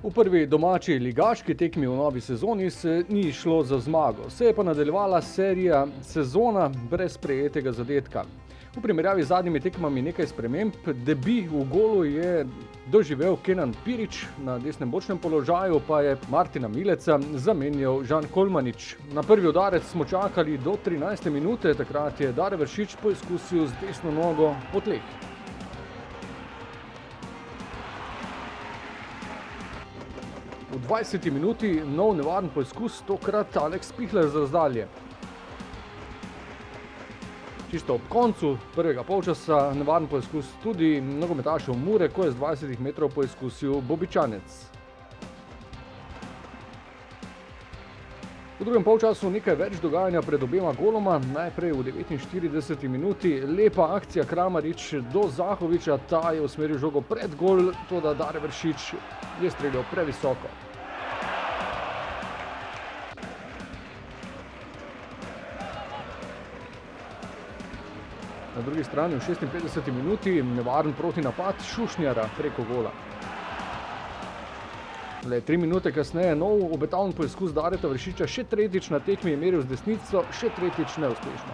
V prvi domači ligaški tekmi v novi sezoni se ni šlo za zmago, se je pa nadaljevala serija sezona brez prejetega zadetka. V primerjavi z zadnjimi tekmami nekaj sprememb, debi v golu je doživel Kenan Pirić, na desnem bočnem položaju pa je Martina Mileca zamenjal Žan Kolmanič. Na prvi udarec smo čakali do 13. minute, takrat je Dare Vršič poizkusil z desno nogo po tleh. V 20. minuti nov nevaren poizkus, tokrat Aleks Pihler z razdalje. Čisto ob koncu prvega polčasa nevaren poizkus tudi nogometašev Mure, ko je z 20 metrov poizkusil Bobičanec. V drugem polčasu nekaj več dogajanja pred obema goloma, najprej v 49. minuti lepa akcija Kramarić do Zahovića, ta je usmeril žogo pred gol, toda Dare Vršič je streljal previsoko. Na drugi strani v 56. minuti nevaren protinapad Šušnjara preko gola. Le 3 minute kasneje nov obetaven poizkus Dareta Vršiča, še tretjič na tekmi je meril z desnico, še tretjič neuspešno.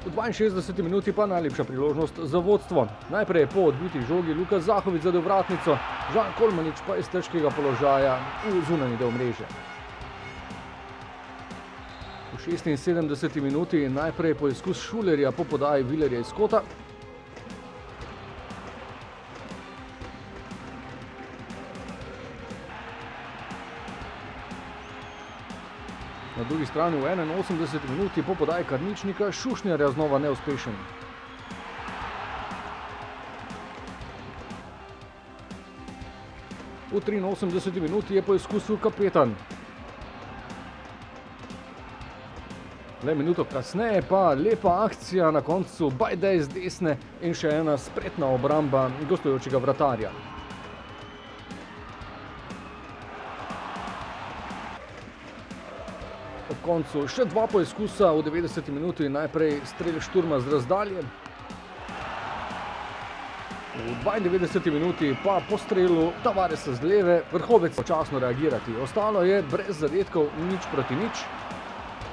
V 62. minuti pa najlepša priložnost za vodstvo. Najprej je po odbiti žogi Luka Zahović zadel vratnico, Žan Kolmanič pa iz težkega položaja v zunanji del mreže. V 76. minuti najprej poizkus Šulerja po podaji Vilerja iz kota. Na drugi strani v 81. minuti po podaji Karničnika Šušnjarja znova neuspešen. V 83. minuti je poizkusil kapetan. Le minuto kasneje pa lepa akcija na koncu, Bajdej z desne in še ena spretna obramba gostujočega vratarja. Ob koncu še dva poizkusa v 90. minuti, najprej strel Šturma z razdalje. V 92. minuti pa po strelu Tavaresa z leve Vrhovec počasno reagirati. Ostalo je brez zadetkov 0:0.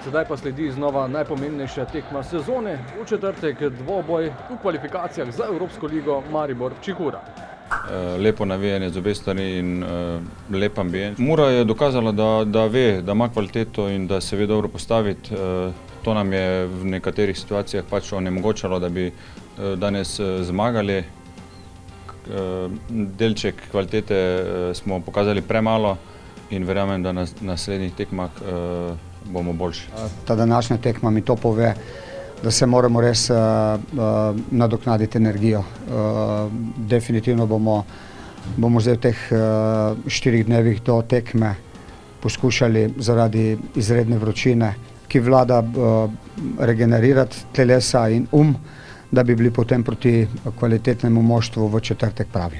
Sedaj pa sledi znova najpomembnejša tekma sezone, v četrtek dvoboj v kvalifikacijah za Evropsko ligo Maribor-Čihura. Lepo navijanje z obe strani in lep ambient. Mura je dokazala, da ve, da ima kvaliteto in da se ve dobro postaviti. To nam je v nekaterih situacijah pač onemogočalo, da bi danes zmagali. Delček kvalitete smo pokazali premalo in verjamem, da na naslednjih tekmah bomo boljši. Ta današnja tekma mi to pove, da se moramo res nadoknaditi energijo. Definitivno bomo zdaj v teh 4 dnevih do tekme poskušali zaradi izredne vročine, ki vlada, regenerirati telesa in da bi bili potem proti kvalitetnemu moštvu v četrtek pravi.